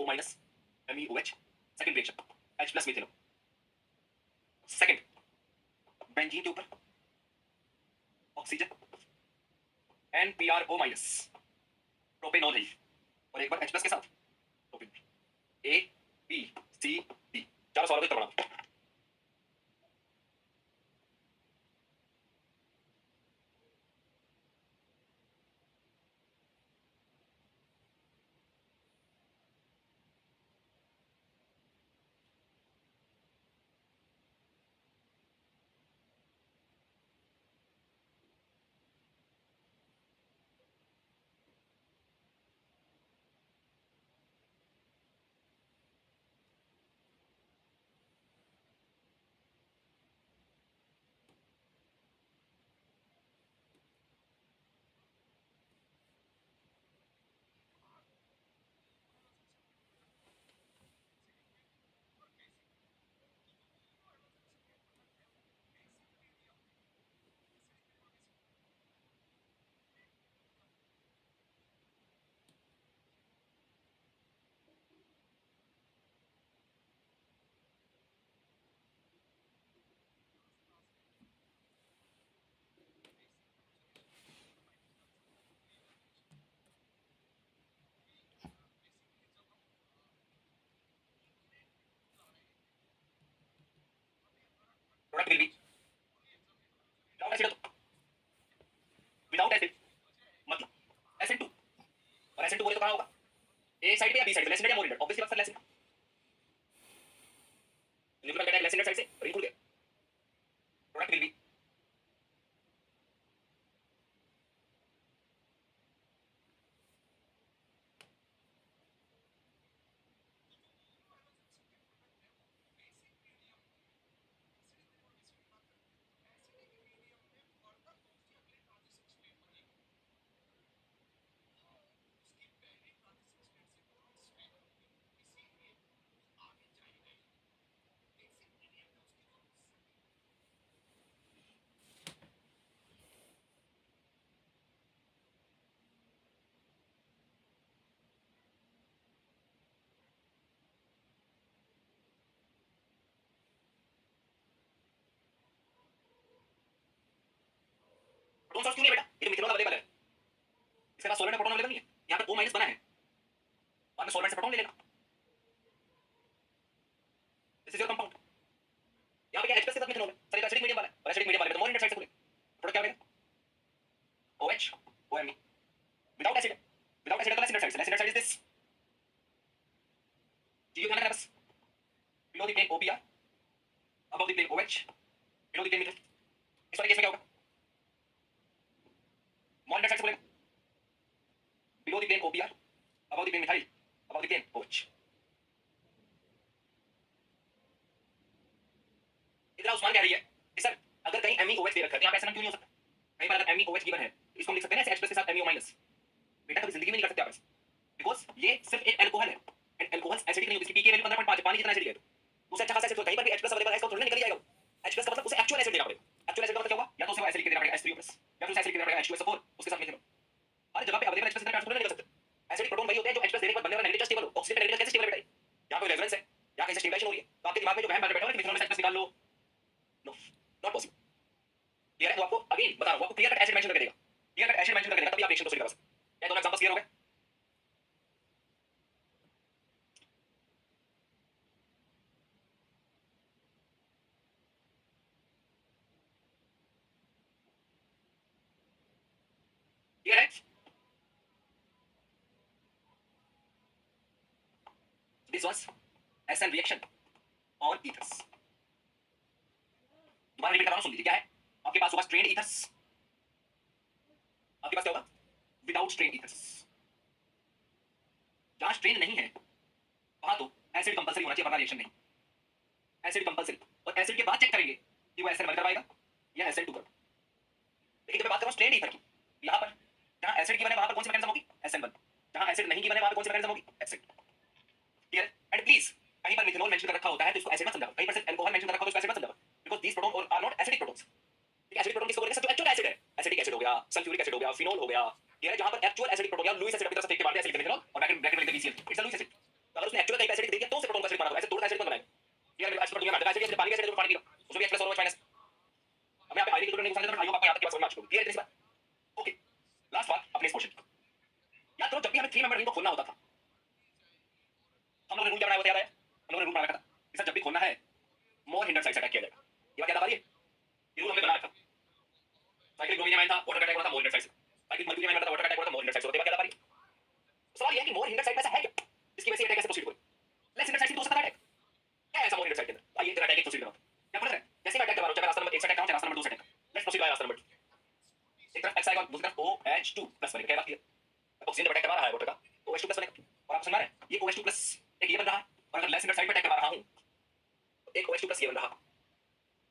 MEOH, second reaction H+ methanol, second benzene के ऊपर ऑक्सीजन NPRO-, प्रोपेनॉल है, और एक बार H+ के साथ propane. A B C D, चारों सवालों को उत्तर बढ़ाओ। Product will be without acid without acid मतलब SN2 और SN2 बोले तो कहां होगा ए साइड पे या बी साइड पे लेस या मोर हिंडर ऑब्वियसली बात sir less nuclear content less side से रिंग खुल गया product will be proton source क्यों नहीं है बेटा ये तो मिथेनॉल अवेलेबल है इसके पास सॉल्वेंट में प्रोटॉन अवेलेबल नहीं है यहां पे O- बना है बाद में सॉल्वेंट से प्रोटॉन ले लेना दिस इज योर कंपाउंड यहां पे क्या H+ के साथ मिथेनॉल है सर ये एसिडिक मीडियम वाला है और एसिडिक मीडियम वाले में तो मोर हिंडर साइड से खुले प्रोडक्ट क्या बनेगा OH OMe विदाउट एसिड का less hinder side is this चीजों ध्यान रखना बस below the plane OPR above the plane OH below the plane methyl इस वाले केस में क्या होगा मोर हिंडर साइड से खुलेगा below the plane OPR above the plane methyl above the plane OH इधर उस्मान कह रही है कि सर अगर कहीं MEOH दे रखा है तो यहां पे ऐसा क्यों नहीं हो सकता कहीं पर अगर MEOH गिवन है तो इसको हम लिख सकते हैं ना H+ के साथ MeO- बेटा कभी जिंदगी में नहीं कर सकते आप ऐसा बिकॉज़ ये सिर्फ एक अल्कोहल है एंड अल्कोहल्स एसिडिक नहीं होती इसकी पीके वैल्यू 15.5 पानी जितना एसिडिक है उसे अच्छा खासा एसिड कहीं पर भी H+ अवेलेबल है इसको थोड़ी निकल जाएगा H+ का मतलब उसे एक्चुअल एसिड देना पड़ेगा एक्चुअल एसिड का मतलब क्या होगा या तो उसे एसिडिक देना पड़ेगा H3O+ या फिर उसे एसिडिक देना पड़ेगा H2SO4 उसके साथ मिथेनॉल हर जगह पे अवेलेबल H+ इतना ट्रांसफर नहीं कर सकते एसिडिक प्रोटॉन वही होते हैं जो H+ देने के बाद बनने वाला नेगेटिव स्टेबल हो ऑक्सीजन नेगेटिव कैसे स्टेबल है बेटा यहां पे रेजोनेंस है यहां कहीं से स्टेबलाइजेशन हो रही है तो आपके दिमाग में जो वहम बैठा है कि मिथेनॉल में H+ निकाल लो नो नॉट पॉसिबल क्लियर है तो आपको अगेन बता रहा हूं आपको क्लियर कट एसिड मेंशन करके देगा क्लियर कट एसिड मेंशन करके देगा तभी आप रिएक्शन को सही कर सकते हैं दोनों एग्जांपल्स क्लियर हो गए क्लियर है this was SN reaction on ethers दोबारा रिपीट कर रहा हूं सुन लीजिए क्या है आपके पास होगा स्ट्रेन्ड ईथर्स आपके पास क्या होगा विदाउट स्ट्रेन्ड ईथर्स जहां स्ट्रेन नहीं है वहां तो एसिड कंपलसरी होना चाहिए वरना रिएक्शन नहीं एसिड कंपलसरी और एसिड के बाद चेक करेंगे कि वो SN1 करवाएगा या SN2 कर लेकिन जब मैं बात कर रहा हूं स्ट्रेन्ड ईथर की यहां पर जहां एसिड गिवन है वहां पर कौन सी मैकेनिज्म होगी SN1 जहां एसिड नहीं गिवन है वहां पर कौन सी मैकेनिज्म होगी SN क्लियर एंड प्लीज कहीं पर मिथेनॉल मेंशन कर रखा होता है तो इसको एसिड मत समझाओ कहीं पर सिर्फ अल्कोहल मेंशन कर रखा हो तो इसको एसिड मत समझाओ because these proton are not acidic protons ठीक है एसिडिक प्रोटॉन किसको बोलते हैं जो एक्चुअल एसिड है एसिडिक एसिड हो गया सल्फ्यूरिक एसिड हो गया फिनोल हो गया ये है जहां पर एक्चुअल एसिडिक प्रोटॉन या लुईस एसिड अपनी तरफ से देख के मारते हैं एसिडिक मिथेनॉल और ब्रैकेट ब्रैकेट में लिखते हैं BCl it's a Lewis acid तो अगर उसने एक्चुअल टाइप एसिड दे दिया तो उसे प्रोटॉन का एसिड माना ऐसे तोड़ एसिड मत बनाएगा यार मेरे एसिड दुनिया में एसिड है पानी का एसिड जो पानी पी लो उसमें भी H+ और OH माइनस अब मैं यहाँ पे आईडी की नहीं घुसाने तो आइयो आपको यहाँ तक की बात समझ में आ चुकी है क्लियर है इतनी सी बात ओके लास्ट बात अपने इस पोर्शन याद करो जब भी हमें 3 मेंबर रिंग को खोलना होता था हम लोगों ने रूल क्या बनाया हुआ था याद है हम लोगों ने रूल बना रखा था कि सर जब भी खोलना है मोर हिंडर साइड से अटैक किया जाएगा ये बात याद आ रही है ये रूल हमने बना रखा साइक्लिक ब्रोमीन आयन था वाटर अटैक होना था मोर हिंडर साइड से साइक्लिक मर्क्यूरी आयन था वाटर अटैक होना था मोर हिंडर साइड से होते बात याद आ रही है सवाल ये है कि मोर हिंडर साइड में ऐसा है क्या इसकी वजह से अटैक कैसे प्रोसीड हुए लेस हिंडर साइड से हो सकता है अटैक क्या है ऐसा मोर हिंडर साइड के अंदर आइए जरा अटैक प्रोसीड करो क्या बोल रहे हैं जैसे मैं अटैक करवा रहा हूं चाहे रास्ता नंबर 1 से अटैक करूं चाहे रास्ता नंबर 2 से अटैक लेट्स प्रोसीड बाय रास्ता नंबर 2 एक तरफ X आएगा और दूसरी तरफ OH2 प्लस बनेगा क्या बात है ऑक्सीजन जब अटैक करवा रहा है वाटर का तो OH2 प्लस बनेगा और आप समझ रहे हैं ये OH2 प्लस एक ये बन रहा है और अगर लेस हिंडर साइड पे अटैक करवा रहा हूं तो एक OH2 प्लस ये बन रहा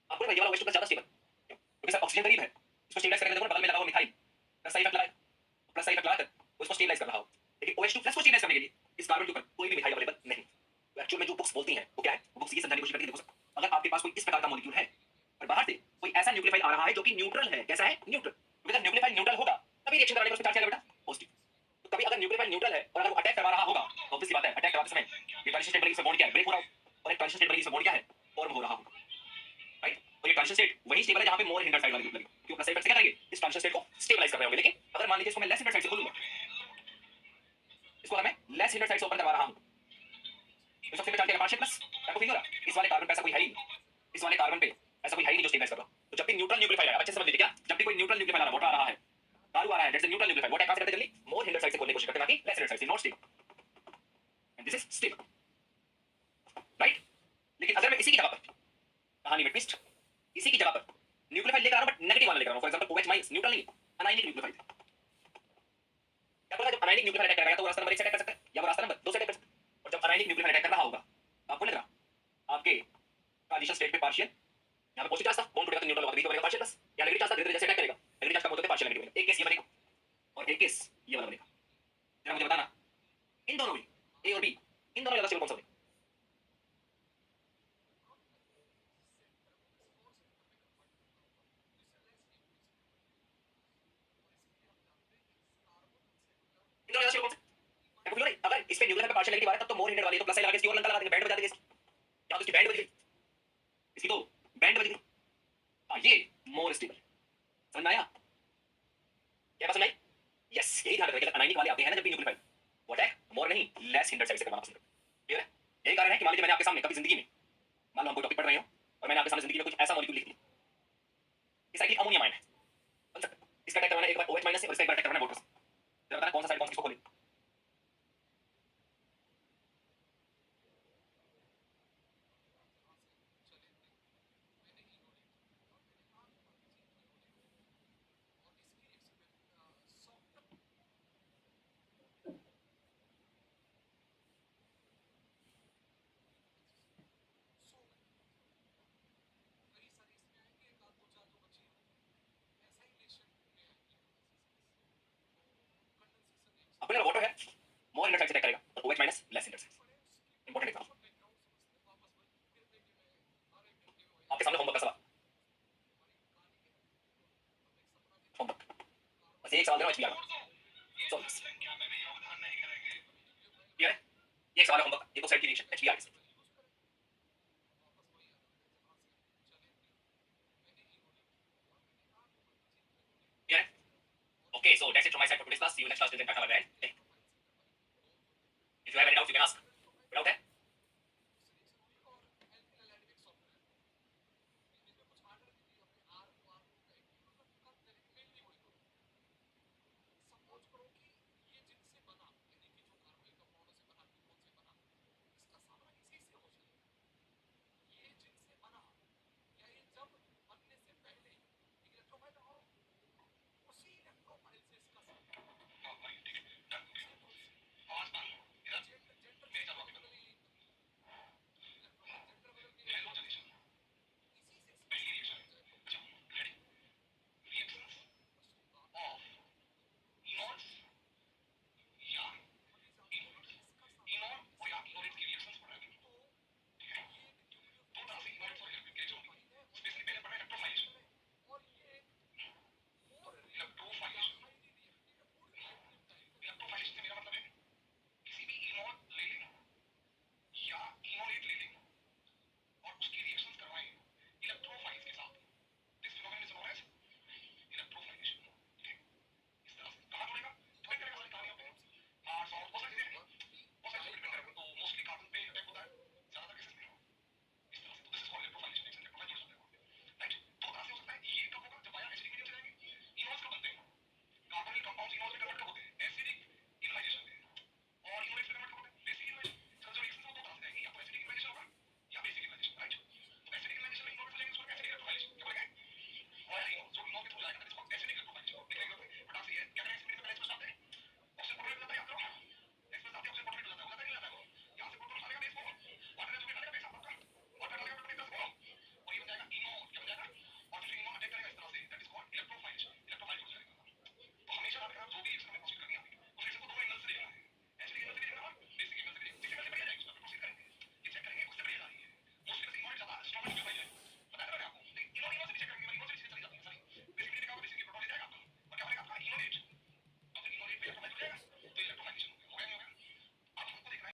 आपको ये वाला OH2 प्लस ज्यादा स्टेबल क्योंकि सर ऑक्सीजन करीब है इसको स्टेबलाइज करके देखो बगल में लगा हुआ मिथाइल प्लस साइड इफेक्ट लगाए प्लस साइड इफेक्ट लगाकर उसको स्टेबलाइज कर रहा हो लेकिन OH2 प्लस को स्टेबलाइज करने के लिए इस कार्बन के ऊपर कोई भी मिथाइल अवेलेबल नहीं तो एक्चुअल में जो बुक्स बोलती हैं वो क्या है वो बुक्स ये समझाने की कोशिश करती है देखो सर अगर आपके पास कोई इस प्रकार का मॉलिक्यूल है और बाहर से कोई ऐसा न्यूक्लियोफाइल आ रहा है जो कि न्यूट्रल है कैसा है न्यूट्रल क्योंकि जब न्यूक्लियोफाइल न्यूट्रल होगा तभी रिएक्शन कराने पर उसमें चार्ज आएगा बेटा पॉजिटिव तो कभी अगर न्यूक्लियोफाइल न्यूट्रल है और अगर वो अटैक करवा रहा होगा तो ऑब्वियस बात है अटैक करवाते समय ये ट्रांजिशन स्टेट बनेगी इसमें बॉन्ड क्या है ब्रेक हो रहा हो और एक ट्रांजिशन स्टेट बनेगी इसमें बॉन्ड क्या है फॉर्म हो रहा हो राइट तो ये ट्रांजिशन स्टेट वही स्टेबल है जहां पे मोर हिंडर साइड वाली ग्रुप लगी क्यों प्लस साइड से क्या करेंगे इस ट्रांजिशन स्टेट को स्टेबलाइज कर रहे होंगे लेकिन अगर मान लीजिए इसको मैं लेस हिंडर साइड से खोलूंगा इसको अगर मैं लेस हिंडर साइड से ओपन करवा रहा हूं तो सबसे पहले चार्ज पार्शियल प्लस आपको फील हो रहा है इस वाले कार्बन पे ऐसा कोई है ही नहीं इस वाले कार्बन पे ऐसा कोई है ही नहीं जो करते हैं ताकि लेस रेड साइड से not stable and this is stable right. लेकिन अगर मैं इसी की जगह पर कहानी में ट्विस्ट इसी की जगह पर न्यूक्लियोफाइल लेकर आ रहा हूं बट नेगेटिव वाला लेकर आ रहा हूं, for example OH minus neutral नहीं अनायनिक न्यूक्लियोफाइल। क्या बोला जब अनायनिक न्यूक्लियोफाइल अटैक करेगा तो वो रास्ता नंबर 1 से अटैक कर सकता है या वो रास्ता नंबर 2 से अटैक कर सकता है। और जब अनायनिक न्यूक्लियोफाइल अटैक कर रहा होगा आपको लग रहा आपके ट्रांजिशन स्टेट पे पार्शियल यहां पे पॉजिटिव चार्ज था बॉन्ड टूटेगा तो न्यूट्रल होगा, बनेगा पार्शियल प्लस या नेगेटिव चार्ज था धीरे धीरे जैसे अटैक करेगा नेगेटिव चार्ज का बोलते हैं पार्शियल नेगेटिव। एक केस ये बनेगा और एक केस ये वाला बनेगा। जरा मुझे बताना इन दोनों में ए और बी इन दोनों में ज्यादा स्टेबल कौन सा बनेगा? इन दोनों में ज्यादा स्टेबल कौन सा? आपको क्यों नहीं अगर इस पे न्यूक्लियर पे पार्शियल नेगेटिव आ रहा है तब तो मोर हिंडेड वाली तो प्लस साइन लगा के इसकी और लंका लगा देंगे बैंड बजा देंगे इसकी या तो इसकी बैंड बज गई इसकी तो बैंड बज गई। हां ये मोर स्टेबल समझ में आया क्या बात सुनाई? यस यही ध्यान रखिएगा अनायनिक वाले आते हैं ना जब भी न्यूक्लियोफाइल वो अटैक मोर नहीं लेस हिंडर्ड साइड से करना पसंद करते हैं। क्लियर है? यही कारण है कि मान लीजिए मैंने आपके सामने कभी जिंदगी में मान लो हम कोई टॉपिक पढ़ रहे हो और मैंने आपके सामने जिंदगी में कुछ ऐसा मॉलिक्यूल लिख दिया कि साइक्लिक अमोनिया माइन है बन सकता है इसका अटैक करवाना एक बार OH माइनस से और इसका एक बार अटैक करवाना है बोल्टस। जरा बताना कौन सा साइड कौन सा किसको खोले? आपको लग रहा वाटर है मोर हिंडर्ड साइड से अटैक करेगा और OH minus less hindered side. Important example आपके सामने होमवर्क का सवाल होमवर्क बस एक सवाल दे रहा हूं HBR का सो क्लियर है? ये एक सवाल है होमवर्क एक तो साइड की रिएक्शन HBR के साथ क्लियर है? Okay, so that's it from my side for today's class. See you next class. Till then, tata bye bye. If you have any doubts, you can ask.